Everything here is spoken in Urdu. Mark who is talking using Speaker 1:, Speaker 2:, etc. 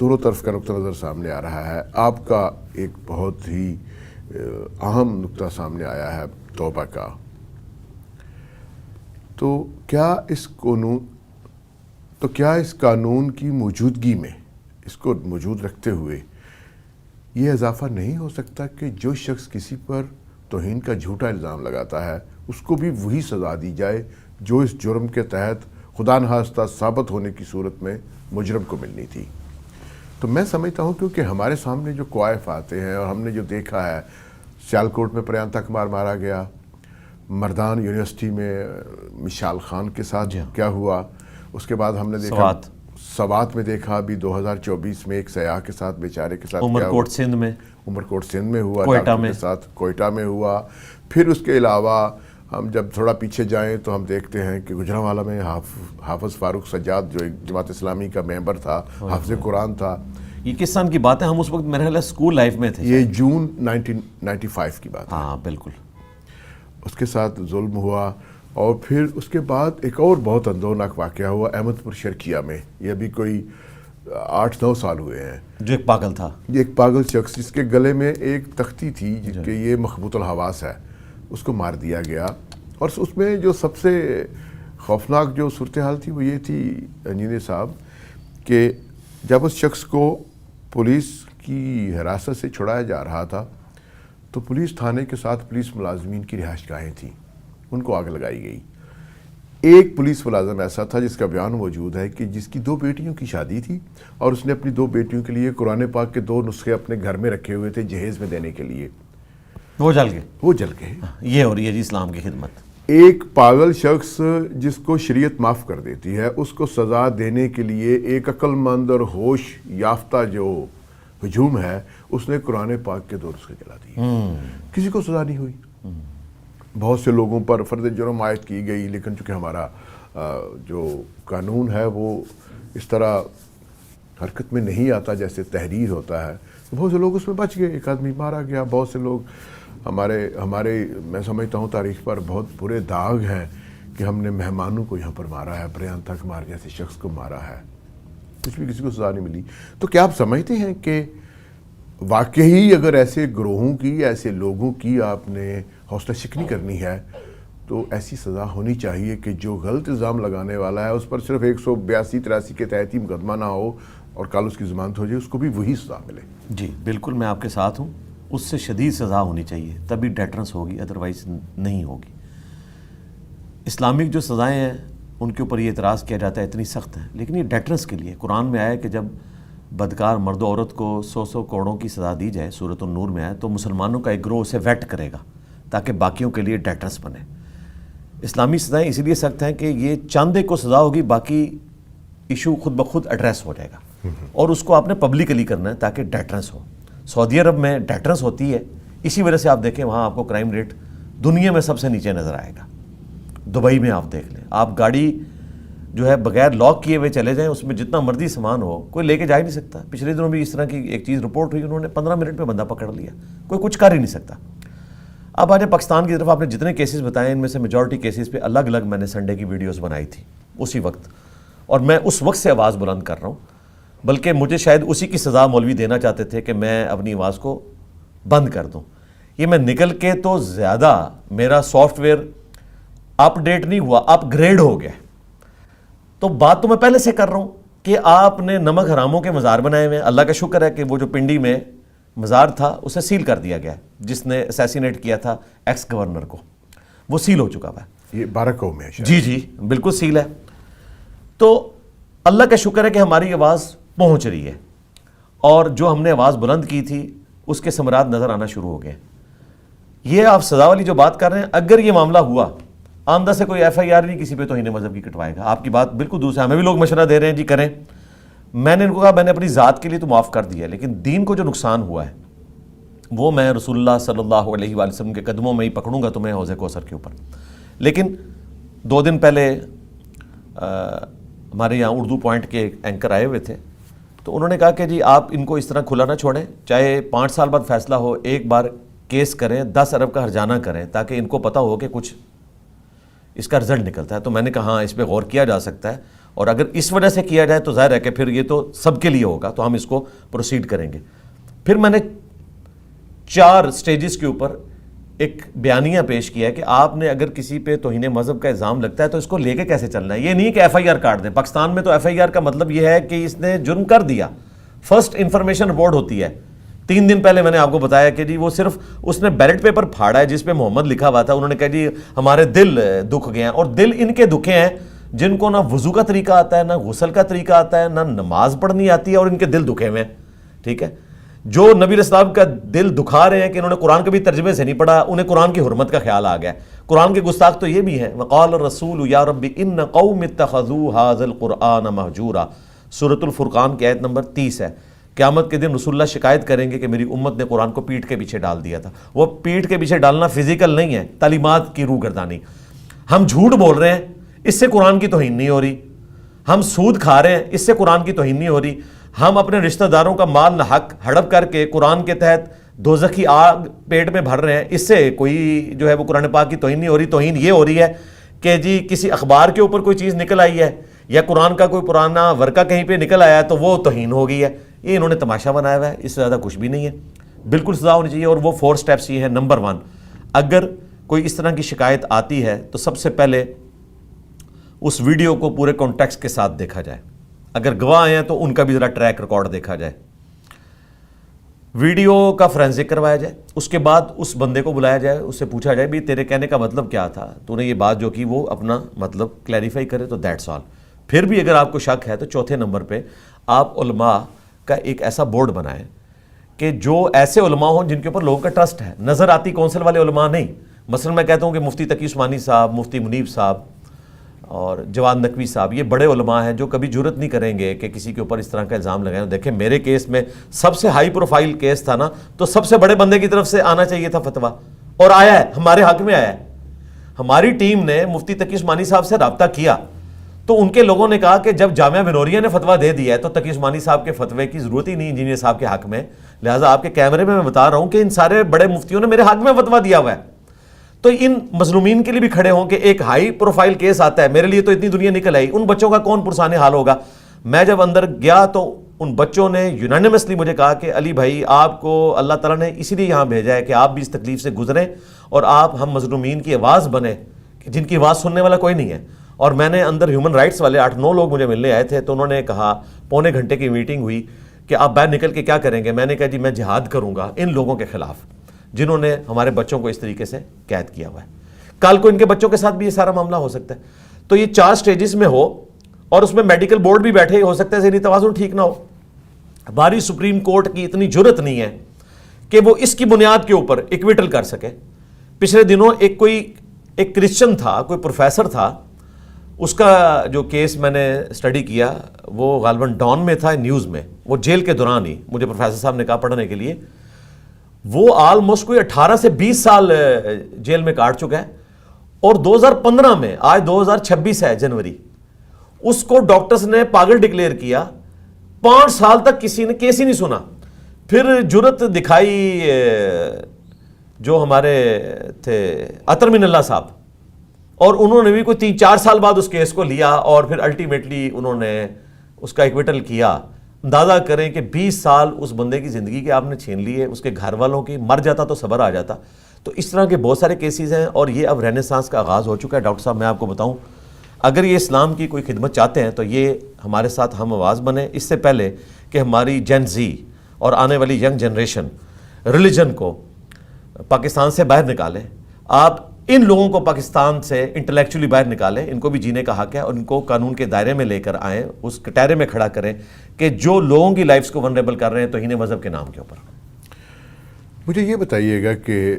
Speaker 1: دونوں طرف کا نقطہ نظر سامنے آ رہا ہے. آپ کا ایک بہت ہی اہم نقطہ سامنے آیا ہے توبہ کا. تو کیا اس قانون کی موجودگی میں، اس کو موجود رکھتے ہوئے یہ اضافہ نہیں ہو سکتا کہ جو شخص کسی پر توہین کا جھوٹا الزام لگاتا ہے اس کو بھی وہی سزا دی جائے جو اس جرم کے تحت خدا نخواستہ ثابت ہونے کی صورت میں مجرم کو ملنی تھی؟ تو میں سمجھتا ہوں کیونکہ ہمارے سامنے جو کوائف آتے ہیں اور ہم نے جو دیکھا ہے، سیالکوٹ میں پریانتا کمار مارا گیا، مردان یونیورسٹی میں مشال خان کے ساتھ کیا ہوا، اس کے بعد ہم نے دیکھا سوات میں دیکھا ابھی 2024 میں ایک سیاح کے ساتھ بیچارے کے ساتھ
Speaker 2: عمرکوٹ سندھ میں
Speaker 1: ہوا، ڈاکٹر کے ساتھ کوئٹہ میں ہوا. پھر اس کے علاوہ ہم جب تھوڑا پیچھے جائیں تو ہم دیکھتے ہیں کہ گجرانوالہ میں حافظ فاروق سجاد جو ایک جماعت اسلامی کا ممبر تھا، حافظ قرآن تھا.
Speaker 2: یہ کس سال کی بات ہے؟ ہم اس وقت میرے خیال ہے اسکول لائف میں تھے.
Speaker 1: یہ جون 1995 کی بات ہے.
Speaker 2: ہاں بالکل.
Speaker 1: اس کے ساتھ ظلم ہوا. اور پھر اس کے بعد ایک اور بہت اندوناک واقعہ ہوا احمد پور شرکیہ میں. یہ ابھی کوئی 8-9 سال ہوئے ہیں.
Speaker 2: جو ایک پاگل تھا،
Speaker 1: یہ ایک پاگل شخص جس کے گلے میں ایک تختی تھی جس کے یہ مخبوط الحواس ہے، اس کو مار دیا گیا. اور اس میں جو سب سے خوفناک جو صورتحال تھی وہ یہ تھی انجینئر صاحب کہ جب اس شخص کو پولیس کی حراست سے چھڑایا جا رہا تھا تو پولیس تھانے کے ساتھ پولیس ملازمین کی رہائش گاہیں تھیں، ان کو آگ لگائی گئی. ایک پولیس ملازم ایسا تھا جس کا بیان موجود ہے کہ جس کی 2 بیٹیوں کی شادی تھی اور اس نے اپنی 2 بیٹیوں کے لیے قرآن پاک کے 2 نسخے اپنے گھر میں رکھے ہوئے تھے جہیز میں دینے کے لیے. وہ جل گئے.
Speaker 2: یہ ہو رہی ہے جی اسلام کی خدمت.
Speaker 1: ایک پاگل شخص جس کو شریعت معاف کر دیتی ہے اس کو سزا دینے کے لیے ایک عقل مند اور ہوش یافتہ جو ہجوم ہے اس نے قرآن پاک کے 2 نسخے جلا دیے. کسی کو سزا نہیں ہوئی. بہت سے لوگوں پر فرض جرم عائد کی گئی، لیکن چونکہ ہمارا جو قانون ہے وہ اس طرح حرکت میں نہیں آتا جیسے تحریر ہوتا ہے، بہت سے لوگ اس میں بچ گئے. ایک آدمی مارا گیا. بہت سے لوگ ہمارے میں سمجھتا ہوں تاریخ پر بہت برے داغ ہیں کہ ہم نے مہمانوں کو یہاں پر مارا ہے، پریانتا کمار جیسے شخص کو مارا ہے، کچھ بھی کسی کو سزا نہیں ملی. تو کیا آپ سمجھتے ہیں کہ واقعی اگر ایسے گروہوں کی، ایسے لوگوں کی آپ نے حوصلہ شکنی کرنی ہے تو ایسی سزا ہونی چاہیے کہ جو غلط الزام لگانے والا ہے اس پر صرف 182-83 کے تحت ہی مقدمہ نہ ہو اور کل اس کی ضمانت ہو جائے، اس کو بھی وہی سزا ملے؟
Speaker 2: جی بالکل، میں آپ کے ساتھ ہوں. اس سے شدید سزا ہونی چاہیے، تبھی ڈیٹرنس ہوگی، ادروائز نہیں ہوگی. اسلامک جو سزائیں ہیں ان کے اوپر یہ اعتراض کیا جاتا ہے اتنی سخت ہیں، لیکن یہ ڈیٹرنس کے لیے. قرآن میں آیا کہ جب بدکار مرد و عورت کو 100 کوڑوں کی سزا دی جائے، سورۃ النور میں آیا، تو مسلمانوں کا ایک گروہ اسے ویٹ کرے گا تاکہ باقیوں کے لیے ڈیٹرنس بنے. اسلامی سزائیں اسی لیے سخت ہیں کہ یہ چاند ایک کو سزا ہوگی، باقی ایشو خود بخود ایڈریس ہو جائے گا، اور اس کو آپ نے پبلکلی کرنا ہے تاکہ ڈیٹرنس ہو. سعودی عرب میں ڈیٹرنس ہوتی ہے، اسی وجہ سے آپ دیکھیں وہاں آپ کو کرائم ریٹ دنیا میں سب سے نیچے نظر آئے گا. دبئی میں آپ دیکھ لیں، آپ گاڑی جو ہے بغیر لاک کیے ہوئے چلے جائیں، اس میں جتنا مرضی سامان ہو کوئی لے کے جا ہی نہیں سکتا. پچھلے دنوں بھی اس طرح کی ایک چیز رپورٹ ہوئی، انہوں نے 15 منٹ میں بندہ پکڑ لیا، کوئی کچھ کر ہی نہیں سکتا. اب آج پاکستان کی طرف آپ نے جتنے کیسز بتائے ان میں سے میجورٹی کیسز پہ الگ الگ میں نے سنڈے کی ویڈیوز بنائی تھی اسی وقت، اور میں اس وقت سے آواز بلند کر رہا ہوں. بلکہ مجھے شاید اسی کی سزا مولوی دینا چاہتے تھے کہ میں اپنی آواز کو بند کر دوں. یہ میں نکل کے تو زیادہ میرا سافٹ ویئر اپ ڈیٹ نہیں ہوا، اپ گریڈ ہو گیا. تو بات تو میں پہلے سے کر رہا ہوں کہ آپ نے نمک حراموں کے مزار بنائے ہوئے ہیں. اللہ کا شکر ہے کہ وہ جو پنڈی میں مزار تھا اسے سیل کر دیا گیا، جس نے اسیسینیٹ کیا تھا ایکس گورنر کو، وہ سیل ہو چکا ہوا ہے.
Speaker 1: یہ 12 قوم ہے.
Speaker 2: جی بالکل سیل ہے. تو اللہ کا شکر ہے کہ ہماری آواز پہنچ رہی ہے، اور جو ہم نے آواز بلند کی تھی اس کے ثمرات نظر آنا شروع ہو گئے. یہ آپ سزا والی جو بات کر رہے ہیں، اگر یہ معاملہ ہوا آمدہ سے کوئی FIR نہیں کسی پہ توہین مذہب کی کٹوائے گا. آپ کی بات بالکل دوسرا ہے. ہمیں بھی لوگ مشورہ دے رہے ہیں جی کریں. میں نے ان کو کہا میں نے اپنی ذات کے لیے تو معاف کر دیا، لیکن دین کو جو نقصان ہوا ہے وہ میں رسول اللہ صلی اللہ علیہ وآلہ وسلم کے قدموں میں ہی پکڑوں گا تمہیں حوض کوثر کے اوپر. لیکن 2 دن پہلے ہمارے یہاں اردو پوائنٹ کے اینکر آئے ہوئے تھے، تو انہوں نے کہا کہ جی آپ ان کو اس طرح کھلا نہ چھوڑیں، چاہے 5 سال بعد فیصلہ ہو، ایک بار کیس کریں، 10 ارب کا ہرجانہ کریں تاکہ ان کو پتہ ہو کہ کچھ اس کا رزلٹ نکلتا ہے. تو میں نے کہا ہاں اس پہ غور کیا جا سکتا ہے. اور اگر اس وجہ سے کیا جائے تو ظاہر ہے کہ پھر یہ تو سب کے لیے ہوگا, تو ہم اس کو پروسیڈ کریں گے. پھر میں نے 4 سٹیجز کے اوپر ایک بیانیہ پیش کیا ہے کہ آپ نے اگر کسی پہ توہین مذہب کا الزام لگتا ہے تو اس کو لے کے کیسے چلنا ہے. یہ نہیں کہ ایف آئی آر کاٹ دیں. پاکستان میں تو ایف آئی آر کا مطلب یہ ہے کہ اس نے جرم کر دیا. فرسٹ انفارمیشن رپورٹ ہوتی ہے. 3 دن پہلے میں نے آپ کو بتایا کہ جی وہ صرف اس نے بیلٹ پیپر پھاڑا ہے جس پہ محمد لکھا ہوا تھا. انہوں نے کہا جی ہمارے دل دکھ گئے ہیں, اور دل ان کے دکھے ہیں جن کو نہ وضو کا طریقہ آتا ہے, نہ غسل کا طریقہ آتا ہے, نہ نماز پڑھنی آتی ہے, اور ان کے دل دکھے ہوئے ہیں. ٹھیک ہے, جو نبی علیہ السلام کا دل دکھا رہے ہیں کہ انہوں نے قرآن کبھی ترجمے سے نہیں پڑھا, انہیں قرآن کی حرمت کا خیال آ گیا. قرآن کے گستاخ تو یہ بھی ہیں, وقال الرسول یا رب ان قوم اتخذوا هذا القرآن مہجورا. سورۃ الفرقان کی آیت نمبر 30 ہے. قیامت کے دن رسول اللہ شکایت کریں گے کہ میری امت نے قرآن کو پیٹھ کے پیچھے ڈال دیا تھا. وہ پیٹھ کے پیچھے ڈالنا فزیکل نہیں ہے, تعلیمات کی روح گردانی. ہم جھوٹ بول رہے ہیں, اس سے قرآن کی توہین نہیں ہو رہی. ہم سود کھا رہے ہیں, اس سے قرآن کی توہین نہیں ہو رہی. ہم اپنے رشتہ داروں کا مال ناحق ہڑپ کر کے قرآن کے تحت دوزخی آگ پیٹ میں بھر رہے ہیں, اس سے کوئی جو ہے وہ قرآن پاک کی توہین نہیں ہو رہی. توہین یہ ہو رہی ہے کہ جی کسی اخبار کے اوپر کوئی چیز نکل آئی ہے یا قرآن کا کوئی پرانا ورقہ کہیں پہ نکل آیا ہے تو وہ توہین ہو گئی ہے. یہ انہوں نے تماشا بنایا ہوا ہے, اس سے زیادہ کچھ بھی نہیں ہے. بالکل سزا ہونی چاہیے. اور وہ 4 سٹیپس یہ ہیں. نمبر 1, اگر کوئی اس طرح کی شکایت آتی ہے تو سب سے پہلے اس ویڈیو کو پورے کانٹیکسٹ کے ساتھ دیکھا جائے. اگر گواہ ہیں تو ان کا بھی ذرا ٹریک ریکارڈ دیکھا جائے. ویڈیو کا فرینزک کروایا جائے. اس کے بعد اس بندے کو بلایا جائے, اس سے پوچھا جائے بھی تیرے کہنے کا مطلب کیا تھا, تو نے یہ بات جو کی وہ اپنا مطلب کلیریفائی کرے. تو دیٹس آل. پھر بھی اگر آپ کو شک ہے تو چوتھے نمبر پہ آپ علماء کا ایک ایسا بورڈ بنائیں کہ جو ایسے علماء ہوں جن کے اوپر لوگوں کا ٹرسٹ ہے. نظر آتی کونسل والے علماء نہیں. مثلا میں کہتا ہوں کہ مفتی تقی عثمانی صاحب, مفتی منیب صاحب اور جواد نقوی صاحب, یہ بڑے علماء ہیں جو کبھی جرت نہیں کریں گے کہ کسی کے اوپر اس طرح کا الزام لگائیں. دیکھیں میرے کیس میں سب سے ہائی پروفائل کیس تھا نا, تو سب سے بڑے بندے کی طرف سے آنا چاہیے تھا فتویٰ, اور آیا ہے, ہمارے حق میں آیا ہے. ہماری ٹیم نے مفتی تقی عثمانی صاحب سے رابطہ کیا تو ان کے لوگوں نے کہا کہ جب جامعہ بنوریہ نے فتویٰ دے دیا ہے تو تقی عثمانی صاحب کے فتوے کی ضرورت ہی نہیں انجینئر صاحب کے حق میں. لہٰذا آپ کے کیمرے میں بتا رہا ہوں کہ ان سارے بڑے مفتیوں نے میرے حق میں فتویٰ دیا ہوا ہے. تو ان مظلومین کے لیے بھی کھڑے ہوں کہ ایک ہائی پروفائل کیس آتا ہے, میرے لیے تو اتنی دنیا نکل آئی, ان بچوں کا کون پرسان حال ہوگا. میں جب اندر گیا تو ان بچوں نے یونانیمسلی مجھے کہا کہ علی بھائی آپ کو اللہ تعالیٰ نے اسی لیے یہاں بھیجا ہے کہ آپ بھی اس تکلیف سے گزریں اور آپ ہم مظلومین کی آواز بنیں جن کی آواز سننے والا کوئی نہیں ہے. اور میں نے اندر ہیومن رائٹس والے 8-9 لوگ مجھے ملنے آئے تھے, تو انہوں نے کہا, پونے گھنٹے کی میٹنگ ہوئی کہ آپ باہر نکل کے کیا کریں گے. میں نے کہا جی میں جہاد کروں گا ان لوگوں کے خلاف جنہوں نے ہمارے بچوں کو اس طریقے سے قید کیا ہوا ہے. کل کو ان کے بچوں کے ساتھ بھی یہ سارا معاملہ ہو سکتا ہے. تو یہ 4 سٹیجز میں ہو, اور اس میں میڈیکل بورڈ بھی بیٹھے, ہو سکتا ہے ذہنی توازن ٹھیک نہ ہو. ہماری سپریم کورٹ کی اتنی جرت نہیں ہے کہ وہ اس کی بنیاد کے اوپر ایکویٹل کر سکے. پچھلے دنوں ایک کرسچن تھا, کوئی پروفیسر تھا, اس کا جو کیس میں نے اسٹڈی کیا وہ غالباً ڈان میں تھا, نیوز میں. وہ جیل کے دوران ہی مجھے پروفیسر صاحب نے کہا پڑھنے کے لیے, وہ آلموسٹ کوئی 18 سے 20 سال جیل میں کاٹ چکا ہے, اور 2015 میں, آج 2026 ہے جنوری, اس کو ڈاکٹرز نے پاگل ڈکلیئر کیا. 5 سال تک کسی نے کیس ہی نہیں سنا. پھر جرت دکھائی جو ہمارے تھے عطر من اللہ صاحب, اور انہوں نے بھی کوئی 3-4 سال بعد اس کیس کو لیا, اور پھر الٹیمیٹلی انہوں نے اس کا ایکویٹل کیا. اندازہ کریں کہ 20 سال اس بندے کی زندگی کے آپ نے چھین لی ہے, اس کے گھر والوں کی. مر جاتا تو صبر آ جاتا. تو اس طرح کے بہت سارے کیسز ہیں, اور یہ اب رینیسانس کا آغاز ہو چکا ہے. ڈاکٹر صاحب میں آپ کو بتاؤں, اگر یہ اسلام کی کوئی خدمت چاہتے ہیں تو یہ ہمارے ساتھ ہم آواز بنے, اس سے پہلے کہ ہماری جین زی اور آنے والی ینگ جنریشن ریلیجن کو پاکستان سے باہر نکالیں. آپ ان لوگوں کو پاکستان سے انٹلیکچولی باہر نکالیں, ان کو بھی جینے کا حق ہے, اور ان کو قانون کے دائرے میں لے کر آئیں, اس کٹہرے میں کھڑا کریں کہ جو لوگوں کی لائفز کو ونریبل کر رہے ہیں توہین مذہب کے نام کے اوپر.
Speaker 1: مجھے یہ بتائیے گا کہ